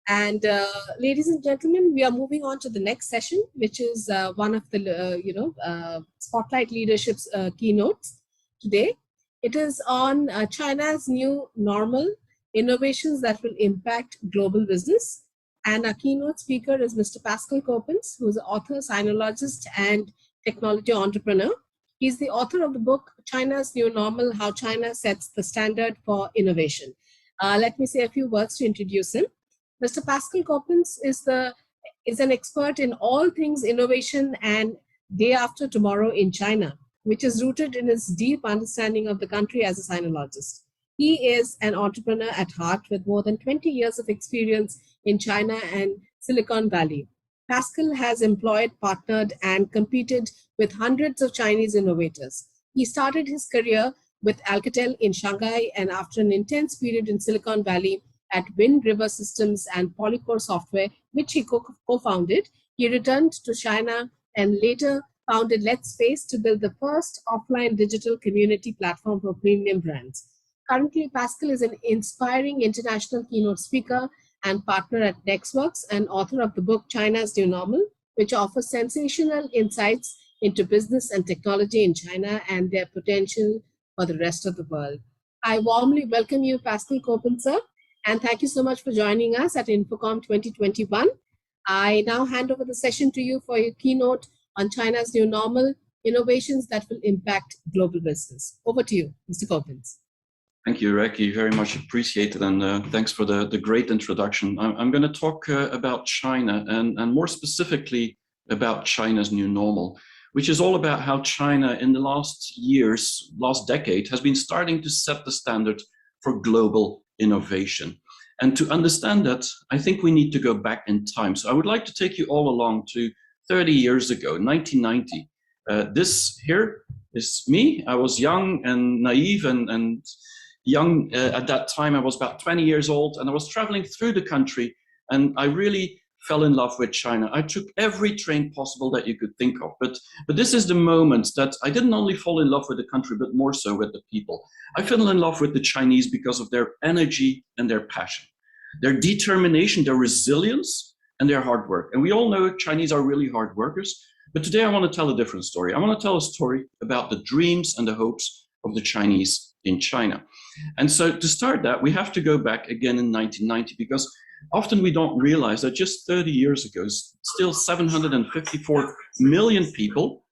And ladies and gentlemen, we are moving on to the next session, which is one of the Spotlight Leadership's keynotes today. It is on China's new normal, innovations that will impact global business. And our keynote speaker is Mr. Pascal Coppens, who is an author, sinologist, and technology entrepreneur. He's the author of the book, China's New Normal, How China Sets the Standard for Innovation. Let me say a few words to introduce him. Mr. Pascal Coppens is an expert in all things innovation and day after tomorrow in China, which is rooted in his deep understanding of the country as a sinologist. He is an entrepreneur at heart with more than 20 years of experience in China and Silicon Valley. Pascal has employed, partnered, and competed with hundreds of Chinese innovators. He started his career with Alcatel in Shanghai, and after an intense period in Silicon Valley at Wind River Systems and Polycore Software, which he co-founded, he returned to China and later founded Let's Face to build the first offline digital community platform for premium brands. Currently, Pascal is an inspiring international keynote speaker and partner at Nextworks and author of the book China's New Normal, which offers sensational insights into business and technology in China and their potential for the rest of the world. I warmly welcome you, Pascal Coppens, sir, and thank you so much for joining us at INFOCOM 2021. I now hand over the session to you for your keynote on China's New Normal, innovations that will impact global business. Over to you, Mr. Coppens. Thank you, Reki. Very much appreciated, and thanks for the great introduction. I'm going to talk about China and more specifically about China's new normal, which is all about how China in the last decade, has been starting to set the standard for global innovation. And to understand that, I think we need to go back in time. So I would like to take you all along to 30 years ago, 1990. This here is me. I was young and naive and young at that time. I was about 20 years old, and I was traveling through the country, and I really fell in love with China. I took every train possible that you could think of, but this is the moment that I didn't only fall in love with the country, but more so with the people. I fell in love with the Chinese because of their energy and their passion, their determination, their resilience, and their hard work. And we all know Chinese are really hard workers, but today I want to tell a different story. I want to tell a story about the dreams and the hopes of the Chinese in China. And so to start that, we have to go back again in 1990, because often we don't realize that just 30 years ago, still 754 million people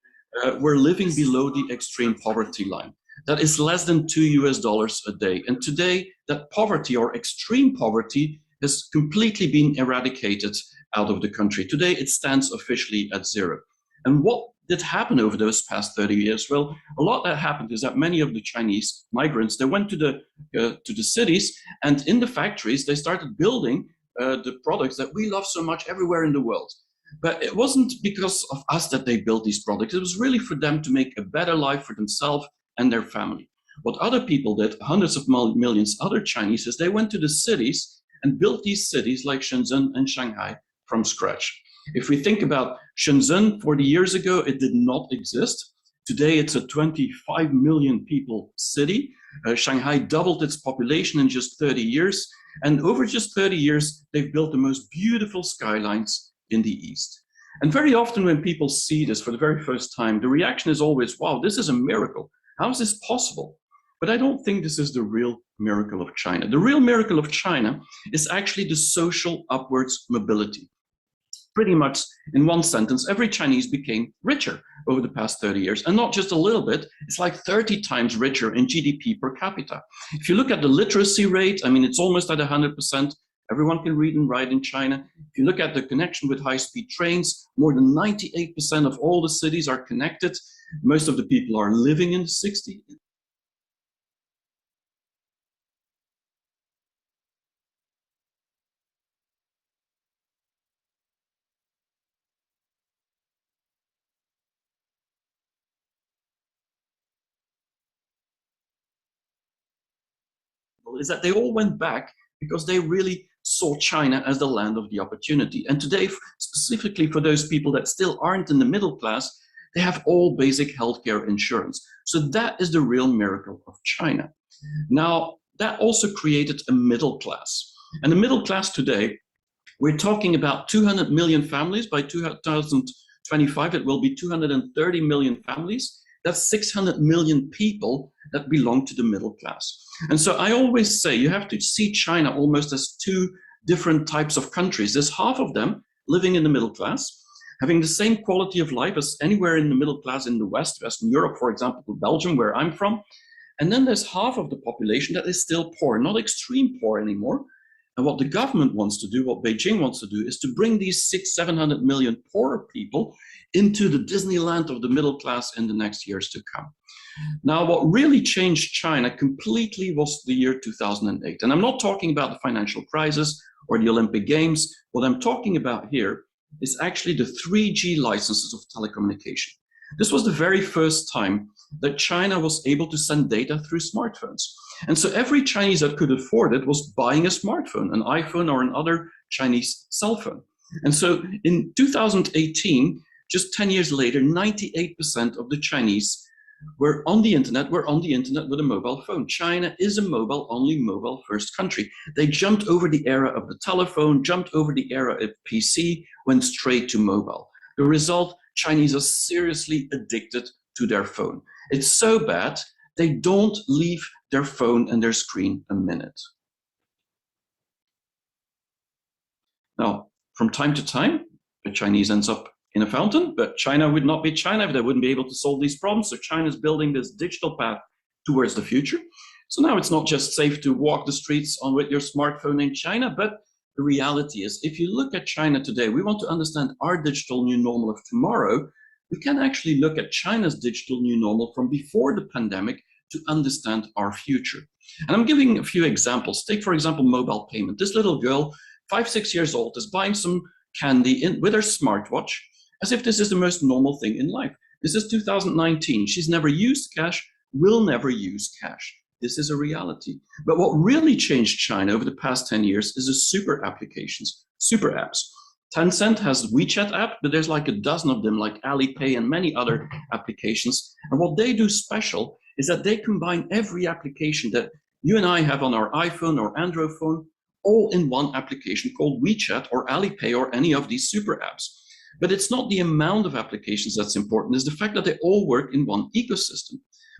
were living below the extreme poverty line. That is less than $2 a day. And today, that poverty or extreme poverty has completely been eradicated out of the country. Today, it stands officially at zero. And what did happen over those past 30 years? Well, a lot that happened is that many of the Chinese migrants, they went to the cities, and in the factories, they started building the products that we love so much everywhere in the world. But it wasn't because of us that they built these products. It was really for them to make a better life for themselves and their family. What other people did, hundreds of millions other Chinese, is they went to the cities and built these cities like Shenzhen and Shanghai from scratch. If we think about Shenzhen 40 years ago, it did not exist. Today, it's a 25 million people city. Shanghai doubled its population in just 30 years. And over just 30 years, they've built the most beautiful skylines in the East. And very often when people see this for the very first time, the reaction is always, wow, this is a miracle. How is this possible? But I don't think this is the real miracle of China. The real miracle of China is actually the social upwards mobility. Pretty much in one sentence, every Chinese became richer over the past 30 years. And not just a little bit, it's like 30 times richer in GDP per capita. If you look at the literacy rate, I mean, it's almost at 100%. Everyone can read and write in China. If you look at the connection with high-speed trains, more than 98% of all the cities are connected. Most of the people are living in the 60s. Is that they all went back because they really saw China as the land of the opportunity. And today, specifically for those people that still aren't in the middle class, they have all basic healthcare insurance. So that is the real miracle of China. Now, that also created a middle class. And the middle class today We're talking about 200 million families. By 2025, it will be 230 million families. That's 600 million people that belong to the middle class. And so I always say you have to see China almost as two different types of countries. There's half of them living in the middle class, having the same quality of life as anywhere in the middle class in the West, Western Europe, for example, Belgium, where I'm from. And then there's half of the population that is still poor, not extreme poor anymore. And what the government wants to do, what Beijing wants to do, is to bring these 600-700 million poorer people into the Disneyland of the middle class in the next years to come. Now, what really changed China completely was the year 2008. And I'm not talking about the financial crisis or the Olympic Games. What I'm talking about here is actually the 3G licenses of telecommunication. This was the very first time that China was able to send data through smartphones. And so every Chinese that could afford it was buying a smartphone, an iPhone or another Chinese cell phone. And so in 2018, just 10 years later, 98% of the Chinese were on the internet with a mobile phone. China is a mobile-only, mobile-first country. They jumped over the era of the telephone, jumped over the era of PC, went straight to mobile. The result, Chinese are seriously addicted to their phone. It's so bad, they don't leave their phone and their screen a minute. Now, from time to time, the Chinese ends up in a fountain, but China would not be China if they wouldn't be able to solve these problems. So China is building this digital path towards the future. So now it's not just safe to walk the streets with your smartphone in China, but the reality is, if you look at China today, we want to understand our digital new normal of tomorrow. We can actually look at China's digital new normal from before the pandemic to understand our future. And I'm giving a few examples. Take, for example, mobile payment. This little girl, 5-6 years old, is buying some candy with her smartwatch as if this is the most normal thing in life. This is 2019. She's never used cash, will never use cash. This is a reality. But what really changed China over the past 10 years is the super applications, super apps. Tencent has WeChat app, but there's like a dozen of them, like Alipay and many other applications. And what they do special is that they combine every application that you and I have on our iPhone or Android phone, all in one application called WeChat or Alipay or any of these super apps. But it's not the amount of applications that's important, it's the fact that they all work in one ecosystem.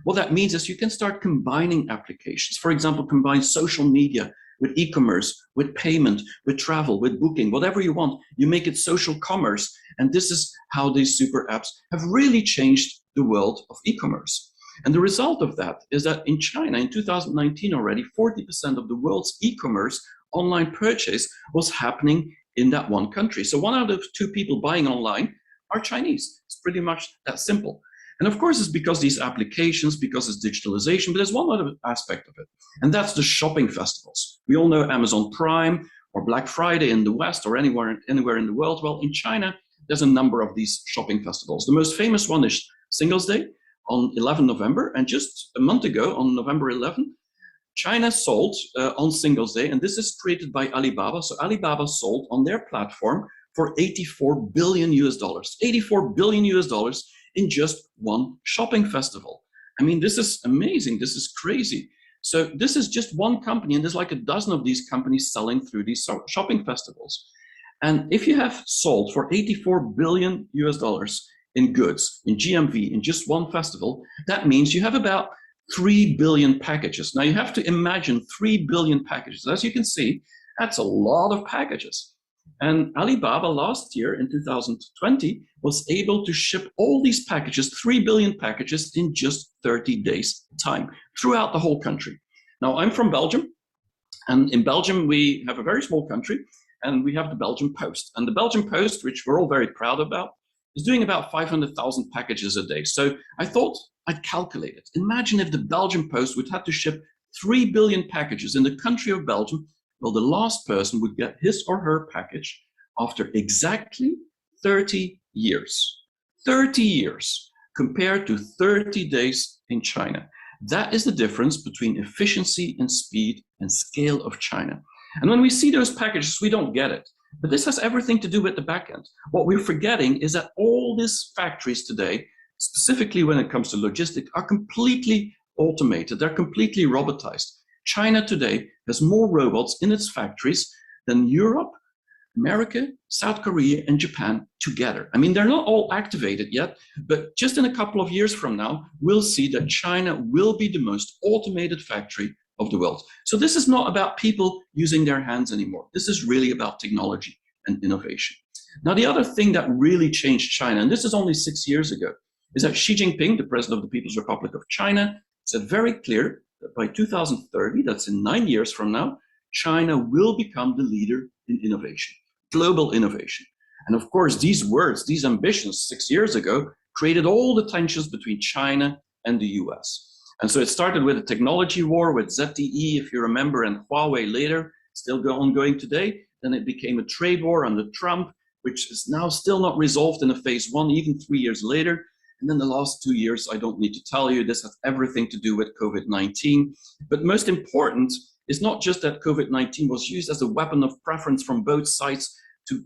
What that means is you can start combining applications. For example, combine social media with e-commerce, with payment, with travel, with booking, whatever you want. You make it social commerce. And this is how these super apps have really changed the world of e-commerce. And the result of that is that in China, in 2019 already, 40% of the world's e-commerce online purchase was happening in that one country. So 1 out of 2 people buying online are Chinese. It's pretty much that simple. And of course, it's because these applications, because it's digitalization, but there's one other aspect of it, and that's the shopping festivals. We all know Amazon Prime or Black Friday in the West or anywhere in the world. Well, in China, there's a number of these shopping festivals. The most famous one is Singles Day on 11 November. And just a month ago, on November 11, China sold on Singles Day, and this is created by Alibaba. So Alibaba sold on their platform for $84 billion. $84 billion in just one shopping festival. I mean, this is amazing. This is crazy. So this is just one company, and there's like a dozen of these companies selling through these shopping festivals. And if you have sold for $84 billion in goods, in GMV, in just one festival, that means you have about 3 billion packages. Now you have to imagine 3 billion packages. As you can see, that's a lot of packages. And Alibaba last year in 2020 was able to ship all these packages, 3 billion packages, in just 30 days time throughout the whole country. Now I'm from Belgium, and in Belgium we have a very small country, and we have the Belgian Post. And the Belgian Post, which we're all very proud about, is doing about 500,000 packages a day. So I thought I'd calculate it. Imagine if the Belgian Post would have to ship 3 billion packages in the country of Belgium. Well, the last person would get his or her package after exactly 30 years. 30 years compared to 30 days in China. That is the difference between efficiency and speed and scale of China. And when we see those packages, we don't get it. But this has everything to do with the back end. What we're forgetting is that all these factories today, specifically when it comes to logistics, are completely automated. They're completely robotized. China today has more robots in its factories than Europe, America, South Korea, and Japan together. I mean, they're not all activated yet, but just in a couple of years from now, we'll see that China will be the most automated factory of the world. So this is not about people using their hands anymore. This is really about technology and innovation. Now, the other thing that really changed China, and this is only 6 years ago, is that Xi Jinping, the president of the People's Republic of China, said very clear that by 2030, that's in 9 years from now, China will become the leader in innovation, global innovation. And of course, these words, these ambitions 6 years ago created all the tensions between China and the US. And so it started with a technology war with ZTE, if you remember, and Huawei later, still ongoing today. Then it became a trade war under Trump, which is now still not resolved in a phase one, even 3 years later. And then the last 2 years, I don't need to tell you, this has everything to do with COVID-19. But most important is not just that COVID-19 was used as a weapon of preference from both sides to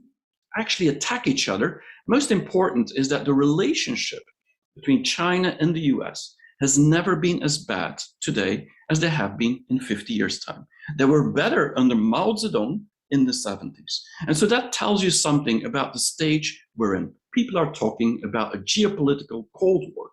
actually attack each other. Most important is that the relationship between China and the US has never been as bad today as they have been in 50 years' time. They were better under Mao Zedong in the 70s. And so that tells you something about the stage we're in. People are talking about a geopolitical Cold War.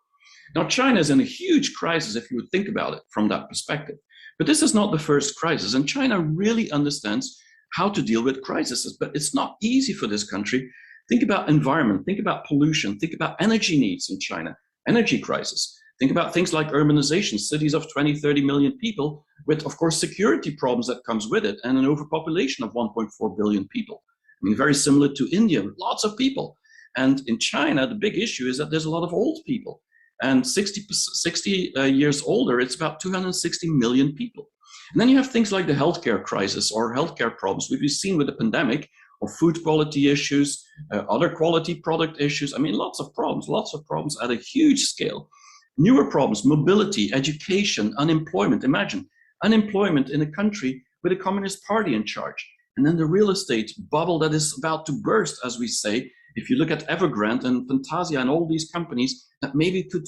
Now, China is in a huge crisis if you would think about it from that perspective. But this is not the first crisis, and China really understands how to deal with crises. But it's not easy for this country. Think about environment, think about pollution, think about energy needs in China, energy crisis. Think about things like urbanization, cities of 20, 30 million people with, of course, security problems that comes with it and an overpopulation of 1.4 billion people. I mean, very similar to India, lots of people. And in China, the big issue is that there's a lot of old people. And 60 years older, it's about 260 million people. And then you have things like the healthcare crisis or healthcare problems we've seen with the pandemic, or food quality issues, other quality product issues. I mean, lots of problems at a huge scale. Newer problems, mobility, education, unemployment. Imagine unemployment in a country with a communist party in charge. And then the real estate bubble that is about to burst, as we say. If you look at Evergrande and Fantasia and all these companies that maybe could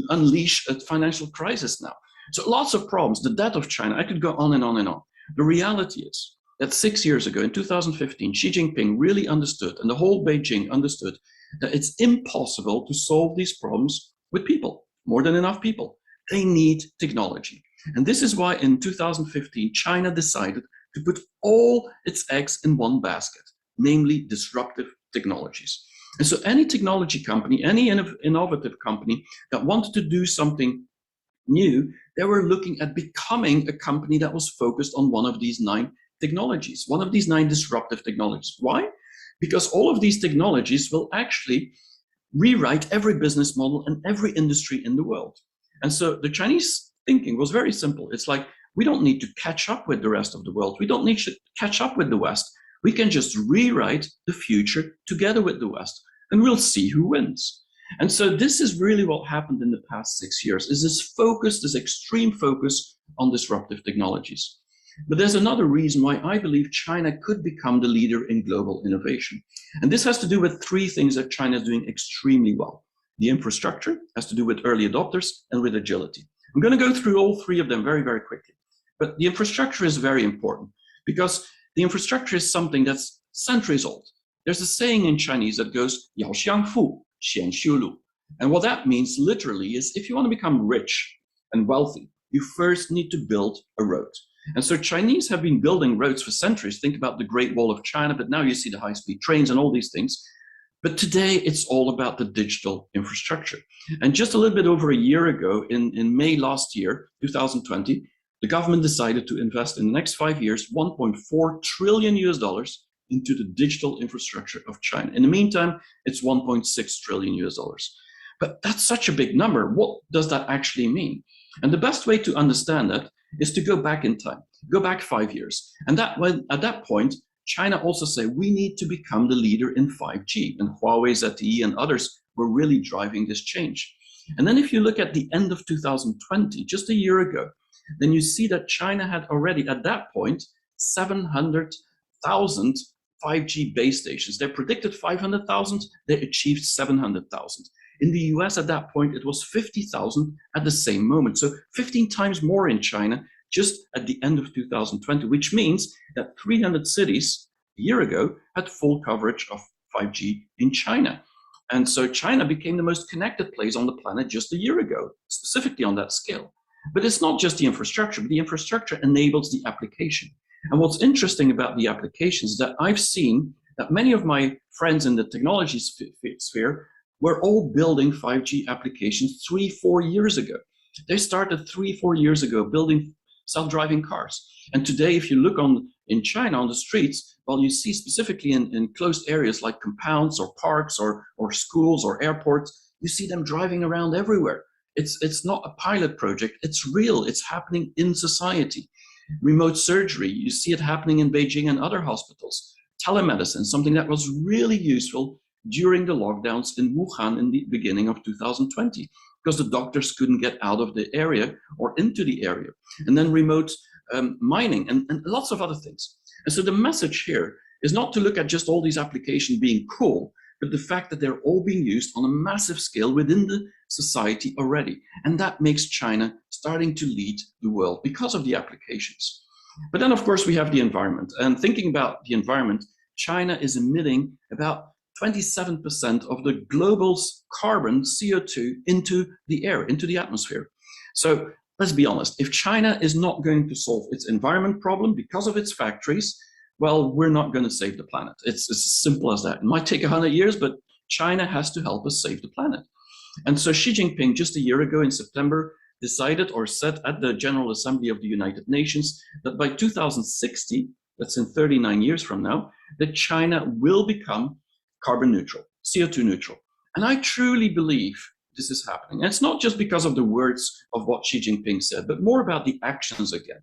unleash a financial crisis now. So lots of problems, the debt of China, I could go on and on and on. The reality is that 6 years ago, in 2015, Xi Jinping really understood, and the whole Beijing understood, that it's impossible to solve these problems with people, more than enough people. They need technology. And this is why in 2015, China decided to put all its eggs in one basket, namely disruptive technologies. And so any technology company, any innovative company that wanted to do something new, they were looking at becoming a company that was focused on one of these 9 technologies, one of these 9 disruptive technologies. Why? Because all of these technologies will actually rewrite every business model and every industry in the world. And so the Chinese thinking was very simple. It's like, we don't need to catch up with the rest of the world. We don't need to catch up with the West. We can just rewrite the future together with the West, and we'll see who wins. And so this is really what happened in the past 6 years, is this focus, this extreme focus on disruptive technologies. But there's another reason why I believe China could become the leader in global innovation. And this has to do with 3 things that China is doing extremely well. The infrastructure has to do with early adopters and with agility. I'm going to go through all 3 of them very, very quickly. But the infrastructure is very important because the infrastructure is something that's centuries old. There's a saying in Chinese that goes, Yao xiang fu, xian xiu lu. And what that means literally is if you want to become rich and wealthy, you first need to build a road. And so Chinese have been building roads for centuries. Think about the Great Wall of China, but now you see the high-speed trains and all these things. But today it's all about the digital infrastructure. And just a little bit over a year ago, in May last year, 2020, the government decided to invest in the next 5 years, $1.4 trillion into the digital infrastructure of China. In the meantime, it's $1.6 trillion. But that's such a big number. What does that actually mean? And the best way to understand that is to go back in time, go back 5 years. And at that point, China also said, we need to become the leader in 5G. And Huawei, ZTE, and others were really driving this change. And then if you look at the end of 2020, just a year ago, then you see that China had already at that point 700,000 5G base stations. They predicted 500,000, they achieved 700,000. In the US at that point, it was 50,000 at the same moment. So 15 times more in China just at the end of 2020, which means that 300 cities year ago had full coverage of 5G in China. And so China became the most connected place on the planet just a year ago, specifically on that scale. But it's not just the infrastructure, but the infrastructure enables the application. And what's interesting about the applications is that I've seen that many of my friends in the technology sphere were all building 5G applications 3-4 years ago. They started 3-4 years ago building self-driving cars. And today, if you look in China on the streets, well, you see specifically in closed areas like compounds or parks or schools or airports, you see them driving around everywhere. It's not a pilot project, it's real, it's happening in society. Remote surgery, you see it happening in Beijing and other hospitals. Telemedicine, something that was really useful during the lockdowns in Wuhan in the beginning of 2020, because the doctors couldn't get out of the area or into the area. And then remote mining and lots of other things. And so the message here is not to look at just all these applications being cool, but the fact that they're all being used on a massive scale within the society already. And that makes China starting to lead the world because of the applications. But then, of course, we have the environment. And thinking about the environment, China is emitting about 27% of the global carbon, CO2, into the air, into the atmosphere. So let's be honest, if China is not going to solve its environment problem because of its factories, well, we're not going to save the planet. It's as simple as that. It might take 100 years, but China has to help us save the planet. And so Xi Jinping, just a year ago in September, decided or said at the General Assembly of the United Nations that by 2060, that's in 39 years from now, that China will become carbon neutral, CO2 neutral. And I truly believe this is happening. And it's not just because of the words of what Xi Jinping said, but more about the actions again.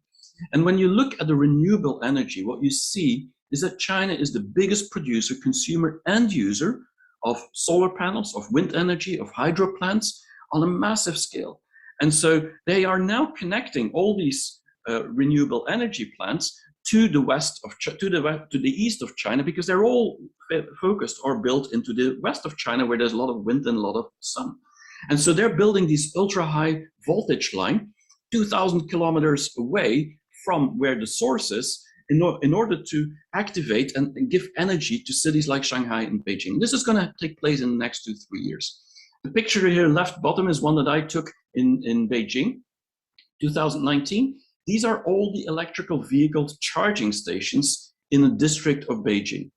And when you look at the renewable energy, what you see is that China is the biggest producer, consumer, and user of solar panels, of wind energy, of hydro plants on a massive scale. And so they are now connecting all these renewable energy plants to the west of to the east of China, because they're all focused or built into the west of China, where there's a lot of wind and a lot of sun. And so they're building this ultra high voltage line 2,000 kilometers away from where the source is, in order to activate and give energy to cities like Shanghai and Beijing. This is going to take place in the next 2-3 years. The picture here left bottom is one that I took in Beijing, 2019. These are all the electrical vehicle charging stations in the district of Beijing.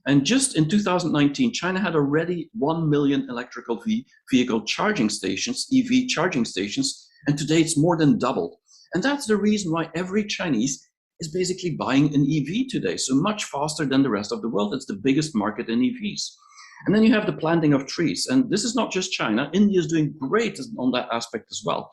And just in 2019, China had already 1 million electrical vehicle charging stations, EV charging stations, and today it's more than doubled. And that's the reason why every Chinese is basically buying an EV today, so much faster than the rest of the world. It's the biggest market in EVs. And then you have the planting of trees. And this is not just China. India is doing great on that aspect as well.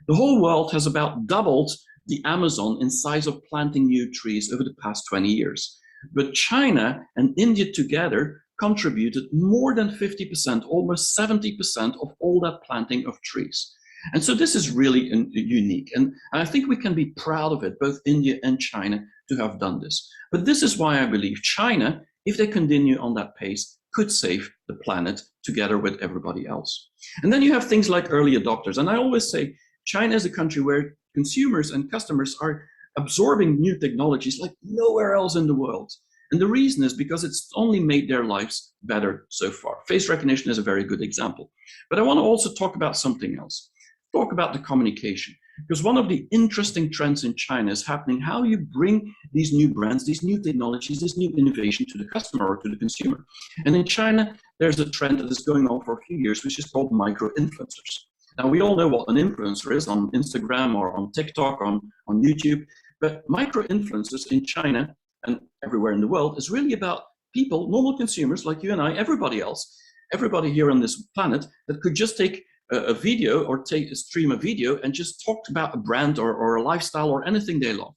The whole world has about doubled the Amazon in size of planting new trees over the past 20 years. But China and India together contributed more than 50%, almost 70% of all that planting of trees. And so this is really unique. And I think we can be proud of it, both India and China, to have done this. But this is why I believe China, if they continue on that pace, could save the planet together with everybody else. And then you have things like early adopters. And I always say China is a country where consumers and customers are absorbing new technologies like nowhere else in the world. And the reason is because it's only made their lives better so far. Face recognition is a very good example. But I want to also talk about something else. Talk about the communication. Because one of the interesting trends in China is happening how you bring these new brands, these new technologies, this new innovation to the customer or to the consumer. And in China, there's a trend that is going on for a few years, which is called micro-influencers. Now, we all know what an influencer is on Instagram or on TikTok, on YouTube, but micro-influencers in China and everywhere in the world is really about people, normal consumers like you and I, everybody else, everybody here on this planet that could just take a video or stream a video and just talk about a brand or a lifestyle or anything they love.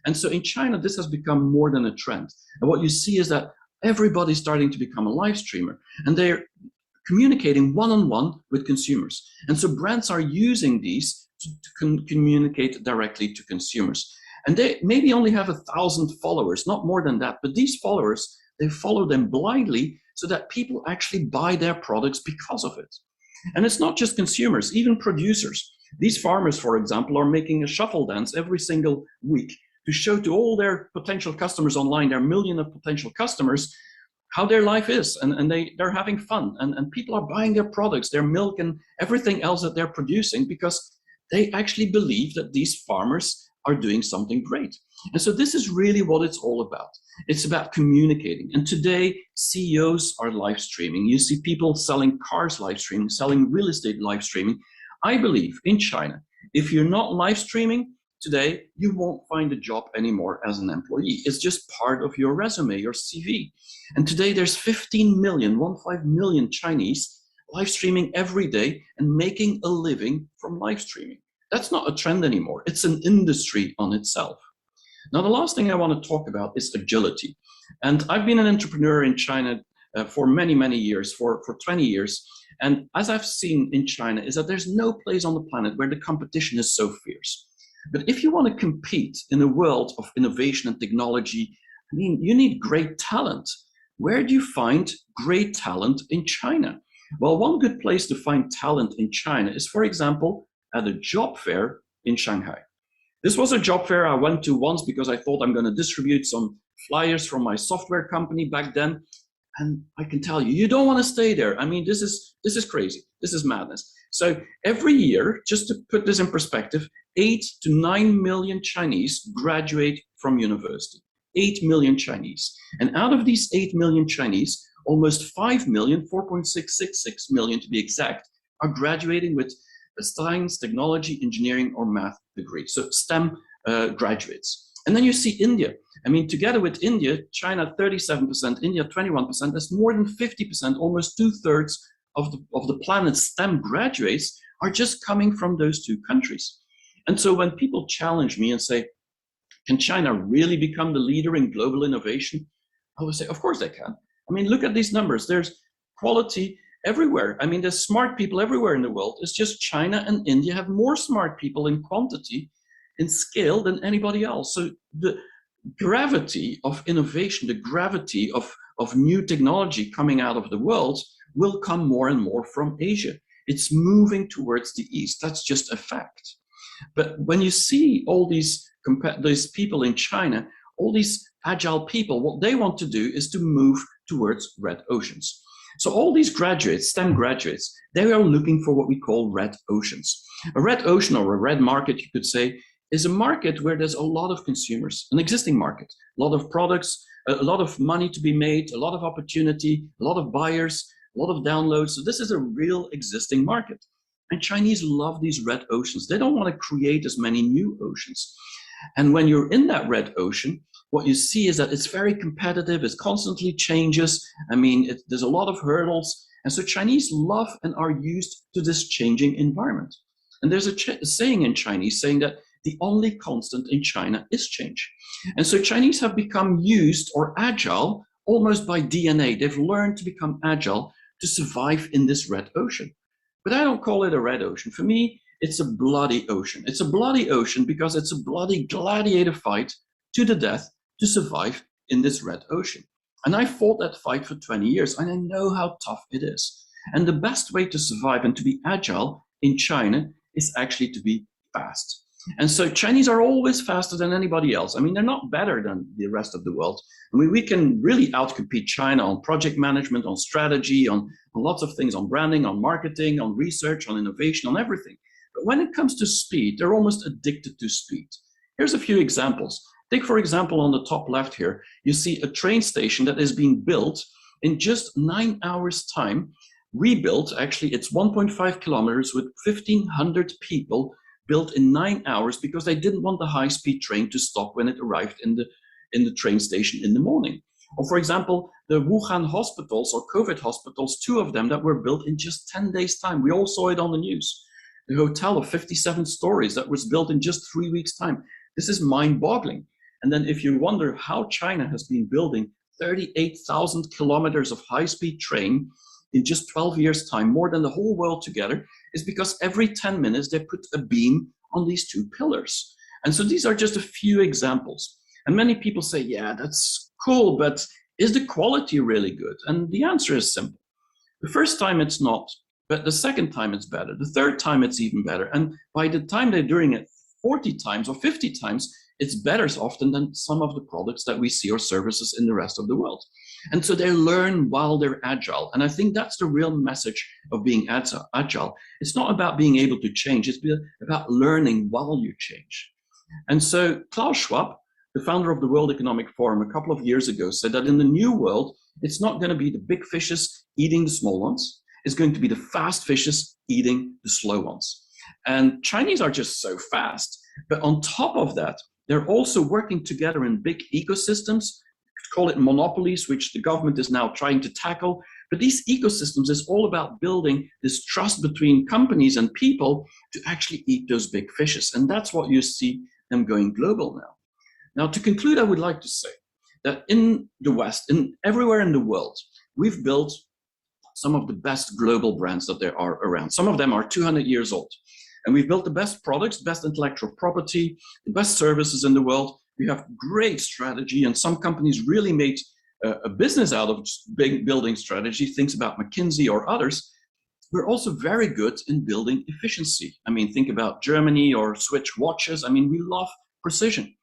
And so in China, this has become more than a trend. And what you see is that everybody's starting to become a live streamer, and they're communicating one-on-one with consumers. And so brands are using these to communicate directly to consumers. And they maybe only have 1,000 followers, not more than that. But these followers, they follow them blindly so that people actually buy their products because of it. And it's not just consumers, even producers. These farmers, for example, are making a shuffle dance every single week to show to all their potential customers online, their million of potential customers, how their life is, and they're having fun, and people are buying their products, their milk and everything else that they're producing, because they actually believe that these farmers are doing something great. And so this is really what it's all about. It's about communicating. And today, CEOs are live streaming. You see people selling cars live streaming, selling real estate live streaming. I believe in China, if you're not live streaming today, you won't find a job anymore as an employee. It's just part of your resume, your CV. And today there's 15 million Chinese live streaming every day and making a living from live streaming. That's not a trend anymore. It's an industry on itself. Now, the last thing I want to talk about is agility. And I've been an entrepreneur in China for many, many years, for 20 years. And as I've seen in China is that there's no place on the planet where the competition is so fierce. But if you want to compete in a world of innovation and technology, I mean, you need great talent. Where do you find great talent in China? Well, one good place to find talent in China is, for example, at a job fair in Shanghai. This was a job fair I went to once because I thought I'm going to distribute some flyers from my software company back then. And I can tell you, you don't want to stay there. I mean, this is crazy. This is madness. So every year, just to put this in perspective, 8 to 9 million Chinese graduate from university. 8 million Chinese. And out of these 8 million Chinese, almost 5 million, 4.666 million to be exact, are graduating with a science, technology, engineering, or math degree. So STEM graduates. And then you see India. I mean, together with India, China 37%, India 21%, that's more than 50%, almost 2/3 of the planet's STEM graduates are just coming from those two countries. And so when people challenge me and say, can China really become the leader in global innovation? I would say, of course they can. I mean, look at these numbers. There's quality everywhere. I mean, there's smart people everywhere in the world. It's just China and India have more smart people in quantity, in scale, than anybody else. So the gravity of innovation, the gravity of new technology coming out of the world will come more and more from Asia. It's moving towards the East. That's just a fact. But when you see all these people in China, all these agile people, what they want to do is to move towards red oceans. So all these graduates, STEM graduates, they are looking for what we call red oceans. A red ocean, or a red market, you could say, is a market where there's a lot of consumers, an existing market, a lot of products, a lot of money to be made, a lot of opportunity, a lot of buyers, a lot of downloads. So this is a real existing market. And Chinese love these red oceans. They don't want to create as many new oceans. And when you're in that red ocean, what you see is that it's very competitive. It constantly changes. I mean, there's a lot of hurdles. And so Chinese love and are used to this changing environment. And there's a saying in Chinese saying that the only constant in China is change. And so Chinese have become used or agile almost by DNA. They've learned to become agile to survive in this red ocean. But I don't call it a red ocean. For me, it's a bloody ocean. It's a bloody ocean because it's a bloody gladiator fight to the death to survive in this red ocean. And I fought that fight for 20 years, and I know how tough it is. And the best way to survive and to be agile in China is actually to be fast. And so Chinese are always faster than anybody else. I mean, they're not better than the rest of the world. I mean, we can really outcompete China on project management, on strategy, on lots of things, on branding, on marketing, on research, on innovation, on everything. But when it comes to speed, they're almost addicted to speed. Here's a few examples. Take, for example, on the top left here, you see a train station that is being built in just 9 hours' time. Rebuilt, actually, it's 1.5 kilometers with 1,500 people built in 9 hours because they didn't want the high-speed train to stop when it arrived in the train station in the morning. Or for example, the Wuhan hospitals or COVID hospitals, 2 of them that were built in just 10 days' time. We all saw it on the news. The hotel of 57 stories that was built in just 3 weeks' time. This is mind-boggling. And then if you wonder how China has been building 38,000 kilometers of high-speed train in just 12 years' time, more than the whole world together, is because every 10 minutes they put a beam on these 2 pillars. And so these are just a few examples. And many people say, yeah, that's cool, but is the quality really good? And the answer is simple. The first time it's not, but the second time it's better. The third time it's even better. And by the time they're doing it 40 times or 50 times, it's better often than some of the products that we see or services in the rest of the world. And so they learn while they're agile. And I think that's the real message of being agile. It's not about being able to change, it's about learning while you change. And so Klaus Schwab, the founder of the World Economic Forum, a couple of years ago said that in the new world, it's not going to be the big fishes eating the small ones. It's going to be the fast fishes eating the slow ones. And Chinese are just so fast. But on top of that, they're also working together in big ecosystems, call it monopolies, which the government is now trying to tackle. But these ecosystems is all about building this trust between companies and people to actually eat those big fishes. And that's what you see them going global now. Now, to conclude, I would like to say that in the West, everywhere in the world, we've built some of the best global brands that there are around. Some of them are 200 years old. And we've built the best products, best intellectual property, the best services in the world. We have great strategy, and some companies really made a business out of building strategy, things about McKinsey or others. We're also very good in building efficiency. I mean, think about Germany or Switch watches. I mean, we love precision.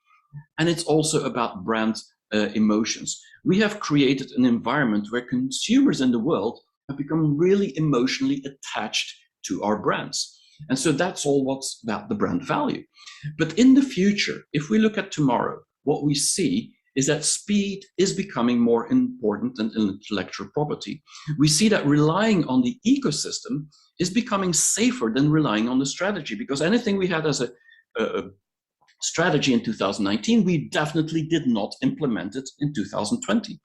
And it's also about brand emotions. We have created an environment where consumers in the world have become really emotionally attached to our brands. And so that's all what's about the brand value. But in the future, if we look at tomorrow, what we see is that speed is becoming more important than intellectual property. We see that relying on the ecosystem is becoming safer than relying on the strategy, because anything we had as a strategy in 2019, we definitely did not implement it in 2020.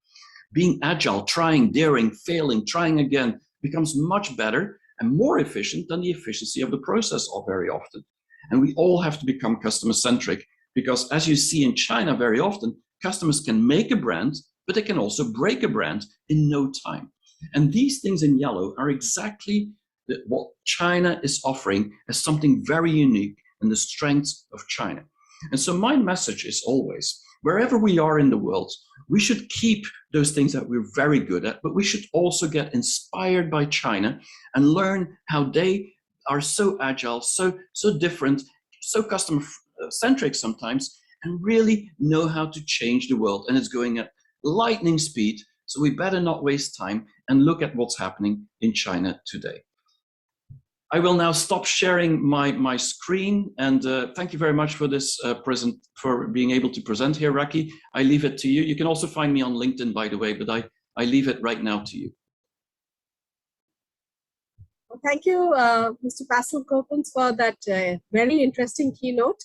Being agile, trying, daring, failing, trying again becomes much better and more efficient than the efficiency of the process very often. And we all have to become customer-centric, because as you see in China very often, customers can make a brand, but they can also break a brand in no time. And these things in yellow are exactly what China is offering as something very unique and the strengths of China. And so my message is always, wherever we are in the world, we should keep those things that we're very good at, but we should also get inspired by China and learn how they are so agile, so different, so customer-centric sometimes, and really know how to change the world. And it's going at lightning speed, so we better not waste time and look at what's happening in China today. I will now stop sharing my screen, and thank you very much for this for being able to present here, Raki. I leave it to you. You can also find me on LinkedIn, by the way, but I leave it right now to you. Well, thank you, Mr. Pascal Coppens, for that very interesting keynote.